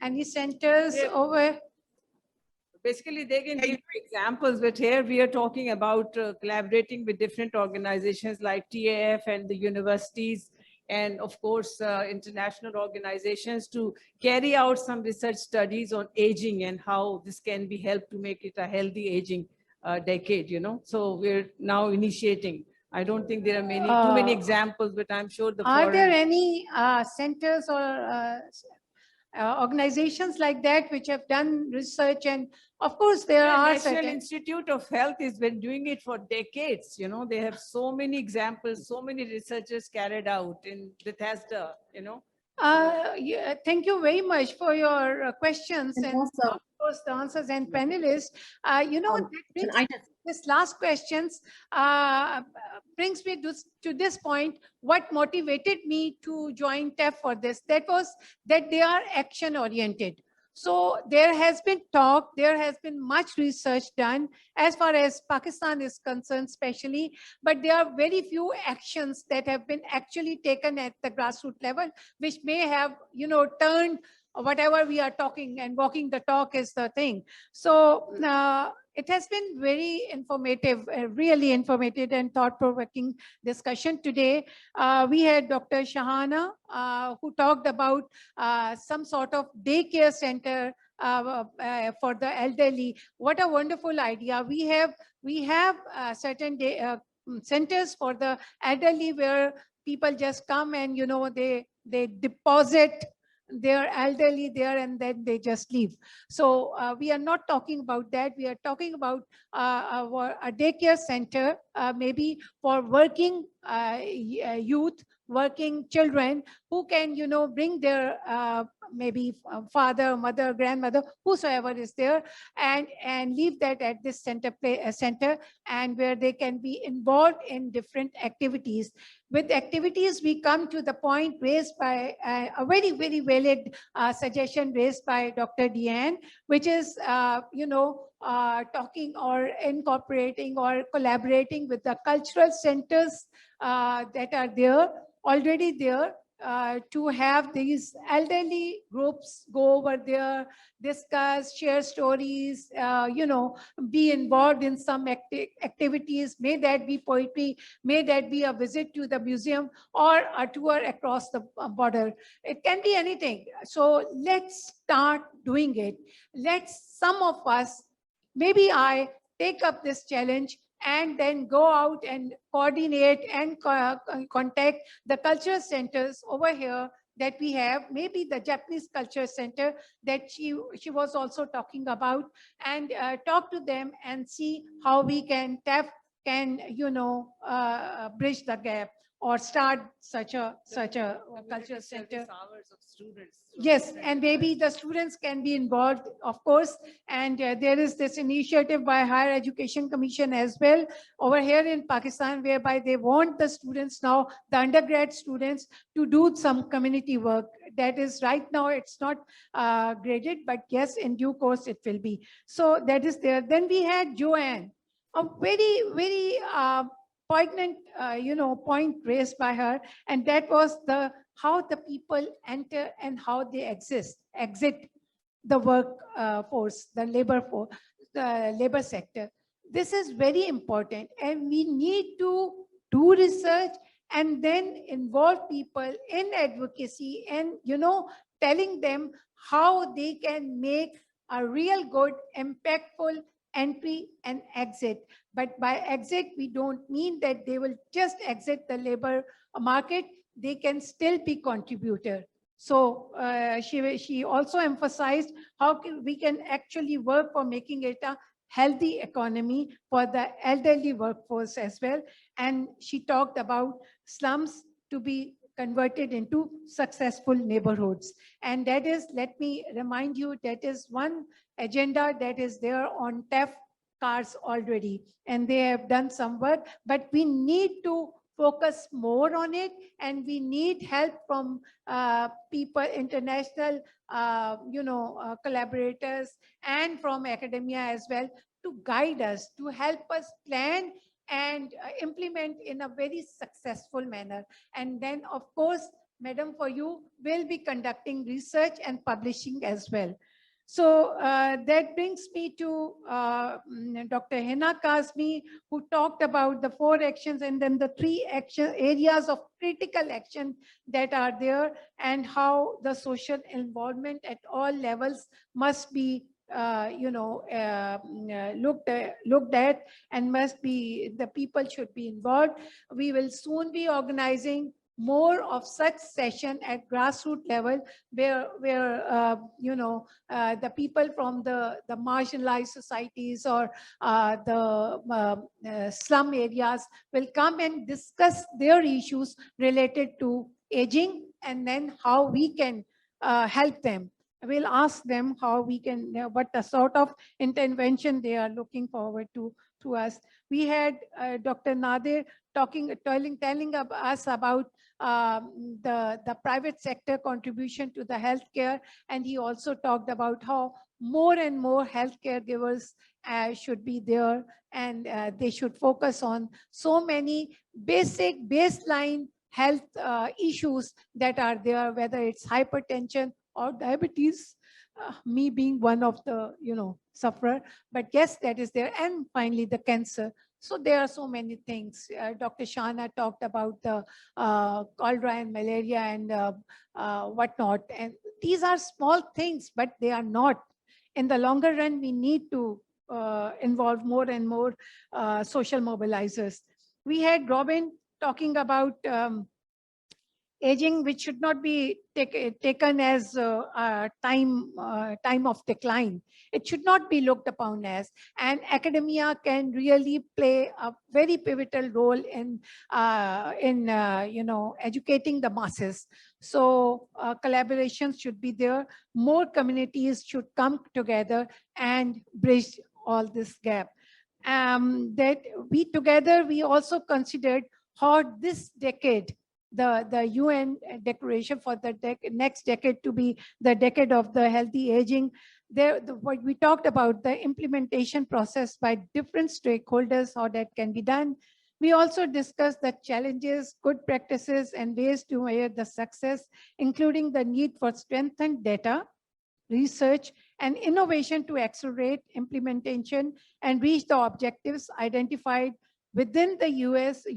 Any centers Yeah. over? Basically, they can give you examples, but here we are talking about collaborating with different organizations like TAF and the universities, and of course, international organizations to carry out some research studies on aging and how this can be helped to make it a healthy aging decade, you know. So we're now initiating. I don't think there are too many examples, but I'm sure the Are there foreign. any centers or organizations like that which have done research? And of course, there Yeah, are National certain. Institute of Health has been doing it for decades. You know, they have so many examples, so many researchers carried out in Bethesda, you know. Yeah, thank you very much for your questions And and also- of course the answers, and panelists. You know, that Can brings I just this last questions brings me to this point. What motivated me to join TEF for this? That was that they are action oriented. So there has been talk, there has been much research done as far as Pakistan is concerned, especially, but there are very few actions that have been actually taken at the grassroots level, which may have, you know, turned whatever we are talking, and walking the talk is the thing. So it has been very informative, really informative and thought-provoking discussion today. We had Dr. Shahana, who talked about some sort of daycare center for the elderly. What a wonderful idea. We have certain centers for the elderly where people just come and, you know, they deposit their elderly there and then they just leave. So we are not talking about that. We are talking about a daycare center, maybe for working youth, working children who can, you know, bring their maybe father, mother, grandmother, whosoever is there, and leave that at this center, and where they can be involved in different activities. With activities, we come to the point raised by a very, very valid suggestion raised by Dr. Deanne, which is, you know, talking or incorporating or collaborating with the cultural centers that are there, already there, to have these elderly groups go over there, discuss, share stories, you know, be involved in some activities. May that be poetry, may that be a visit to the museum or a tour across the border. It can be anything. So let's start doing it. Let's, some of us, maybe I, take up this challenge and then go out and coordinate and contact the culture centers over here that we have, maybe the Japanese Culture Center that she was also talking about, and talk to them and see how we can you know, bridge the gap or start such a culture center. Hours of students. Yes, and maybe the students can be involved, of course. And there is this initiative by Higher Education Commission as well over here in Pakistan, whereby they want the students now, the undergrad students, to do some community work. That is, right now it's not graded, but yes, in due course it will be. So that is there. Then we had Joanne, a very, very poignant, you know, point raised by her, and that was the how the people enter and how they exit the work force, the labor sector. This is very important, and we need to do research and then involve people in advocacy and, you know, telling them how they can make a real good, impactful entry and exit. But by exit, we don't mean that they will just exit the labor market. They can still be contributor. So she also emphasized how we can actually work for making it a healthy economy for the elderly workforce as well. And she talked about slums to be converted into successful neighborhoods. And that is, let me remind you, that is one agenda that is there on TEF cards already. And they have done some work, but we need to focus more on it, and we need help from people, international, you know, collaborators, and from academia as well, to guide us, to help us plan and implement in a very successful manner. And then, of course, Madam, for you, will be conducting research and publishing as well. So that brings me to Dr. Hina Kazmi, who talked about the 4 actions and then the 3 action areas of critical action that are there, and how the social involvement at all levels must be looked at, and must be, the people should be involved. We will soon be organizing more of such session at grassroots level, where the people from the marginalized societies or the slum areas will come and discuss their issues related to aging, and then how we can help them. We'll ask them how we can, what the sort of intervention they are looking forward to us. We had Dr. Nadir telling us about the private sector contribution to the healthcare, and he also talked about how more and more healthcare givers should be there, and they should focus on so many basic baseline health issues that are there, whether it's hypertension or diabetes, me being one of the sufferer, but yes, that is there. And finally the cancer. So there are so many things. Dr. Shana talked about the cholera and malaria and whatnot. And these are small things, but they are not. In the longer run, we need to involve more and more social mobilizers. We had Robin talking about aging, which should not be taken as time of decline. It should not be looked upon as, and academia can really play a very pivotal role in educating the masses. So collaborations should be there. More communities should come together and bridge all this gap. That we also considered how this decade, the UN declaration for the next decade to be the decade of the healthy aging. What we talked about, the implementation process by different stakeholders, how that can be done. We also discussed the challenges, good practices, and ways to measure the success, including the need for strengthened data, research, and innovation to accelerate implementation and reach the objectives identified within the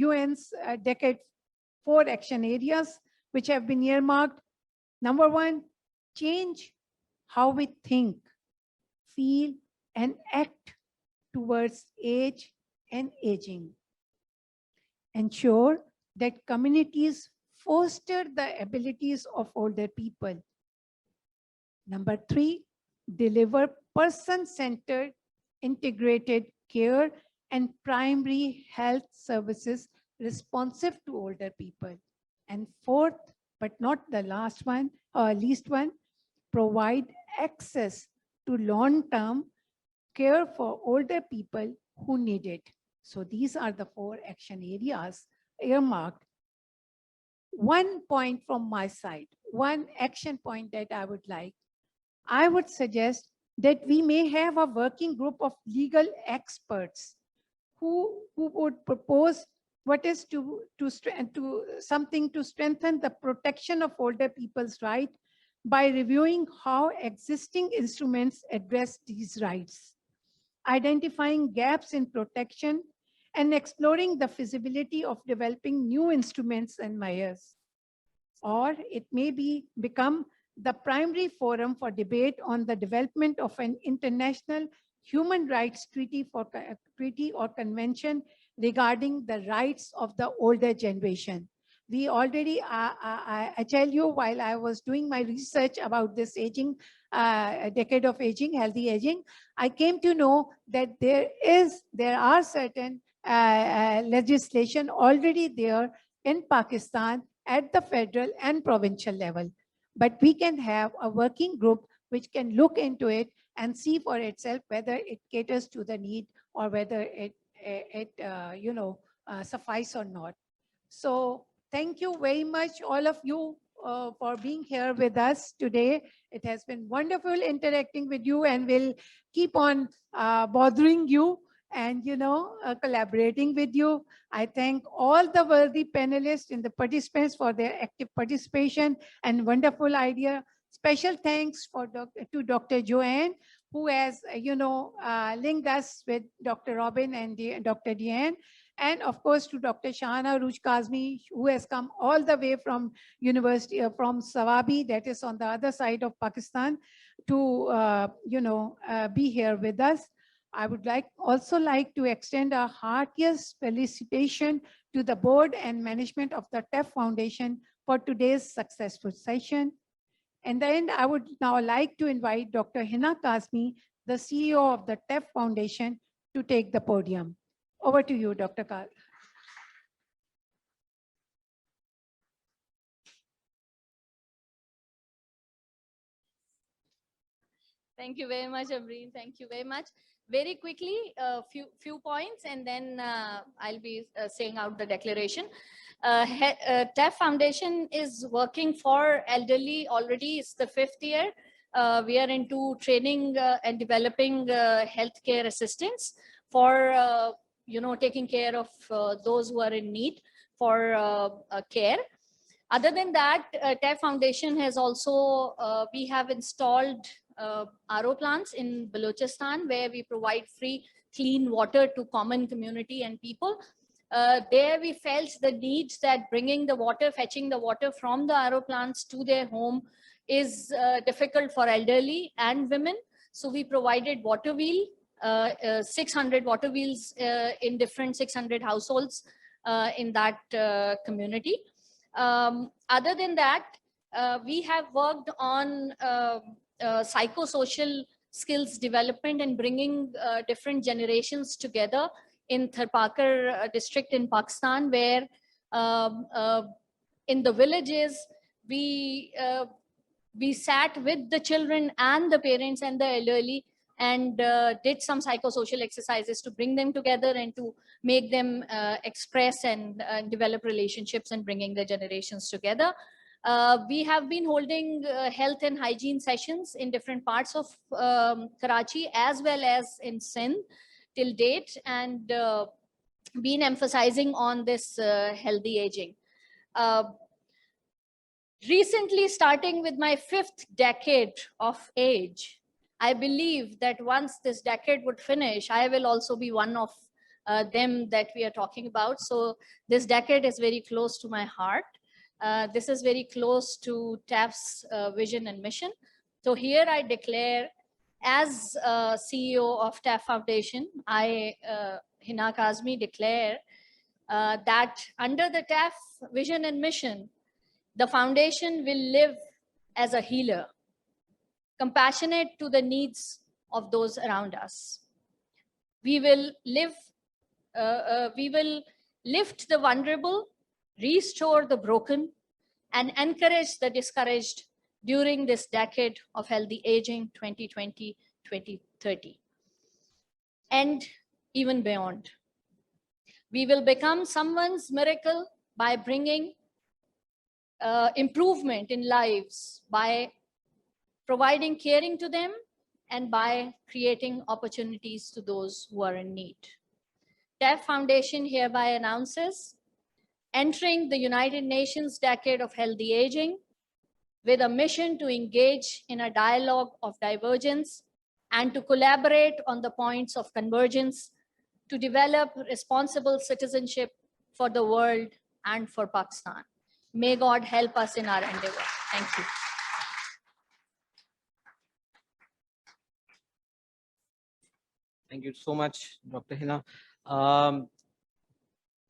UN's decade 4 action areas, which have been earmarked. Number 1, change how we think, feel, and act towards age and aging. Ensure that communities foster the abilities of older people. Number 3, deliver person-centered, integrated care and primary health services responsive to older people. And 4th, but not the last one, or least one, provide access to long-term care for older people who need it. So these are the 4 action areas earmarked. One point from my side, one action point that I would suggest that we may have a working group of legal experts who would propose what is something to strengthen the protection of older people's right by reviewing how existing instruments address these rights, identifying gaps in protection, and exploring the feasibility of developing new instruments and measures. Or it may become the primary forum for debate on the development of an international human rights treaty or convention regarding the rights of the older generation. We already, I tell you, while I was doing my research about this aging, decade of aging, healthy aging, I came to know that there are certain legislation already there in Pakistan at the federal and provincial level. But we can have a working group which can look into it and see for itself whether it caters to the need or whether it suffice or not. So thank you very much, all of you, for being here with us today. It has been wonderful interacting with you, and we'll keep on bothering you and, collaborating with you. I thank all the worthy panelists and the participants for their active participation and wonderful idea. Special thanks to Dr. Joanne, who has, linked us with Dr. Robin and Dr. Deanne. And of course, to Dr. Shahana Ruj Kazmi, who has come all the way from University, from Sawabi, that is on the other side of Pakistan, to, be here with us. I would also like to extend a heartiest felicitation to the board and management of the TEF Foundation for today's successful session. And then I would now like to invite Dr. Hina Kazmi, the CEO of the TEF Foundation, to take the podium. Over to you, Dr. Kazmi. Thank you very much, Amreen. Thank you very much. Very quickly, a few points, and then I'll be saying out the declaration. TEF Foundation is working for elderly already. It's the 5th year. We are into training and developing healthcare assistance for taking care of those who are in need for care. Other than that, TEF Foundation has also, we have installed RO plants in Balochistan, where we provide free clean water to common community and people. There we felt the need that bringing the water, fetching the water from the RO plants to their home is difficult for elderly and women. So we provided water wheel, 600 water wheels in different 600 households in that community. Other than that, we have worked on psychosocial skills development and bringing different generations together in Tharparkar district in Pakistan, where in the villages, we sat with the children and the parents and the elderly and did some psychosocial exercises to bring them together and to make them express and develop relationships and bringing the generations together. We have been holding health and hygiene sessions in different parts of Karachi as well as in Sindh till date, and been emphasizing on this healthy aging. Recently, starting with my 5th decade of age, I believe that once this decade would finish, I will also be one of them that we are talking about. So this decade is very close to my heart. This is very close to TEF's vision and mission. So here I declare, as CEO of TEF Foundation, I, Hina Kazmi, declare that under the TEF vision and mission, the foundation will live as a healer, compassionate to the needs of those around us. We will lift the vulnerable, restore the broken, and encourage the discouraged during this decade of healthy aging 2020-2030. And even beyond. We will become someone's miracle by bringing improvement in lives, by providing caring to them, and by creating opportunities to those who are in need. TEF Foundation hereby announces entering the United Nations Decade of Healthy Aging with a mission to engage in a dialogue of divergence and to collaborate on the points of convergence to develop responsible citizenship for the world and for Pakistan. May God help us in our endeavor. Thank you. Thank you so much, Dr. Hina.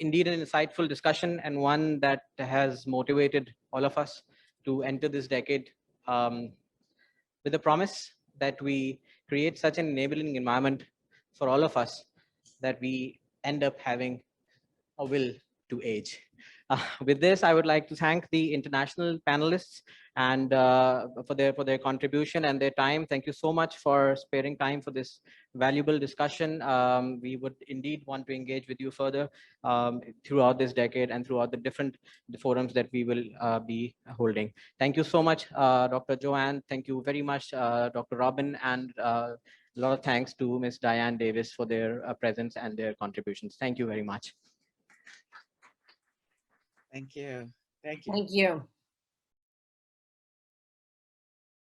Indeed, an insightful discussion, and one that has motivated all of us to enter this decade with the promise that we create such an enabling environment for all of us that we end up having a will to age. With this, I would like to thank the international panelists and for their contribution and their time. Thank you so much for sparing time for this valuable discussion. We would indeed want to engage with you further throughout this decade and throughout the different forums that we will be holding. Thank you so much, Dr. Joanne. Thank you very much, Dr. Robin and A lot of thanks to Ms. Diane Davis for their presence and their contributions. Thank you very much. Thank you. Thank you. Thank you.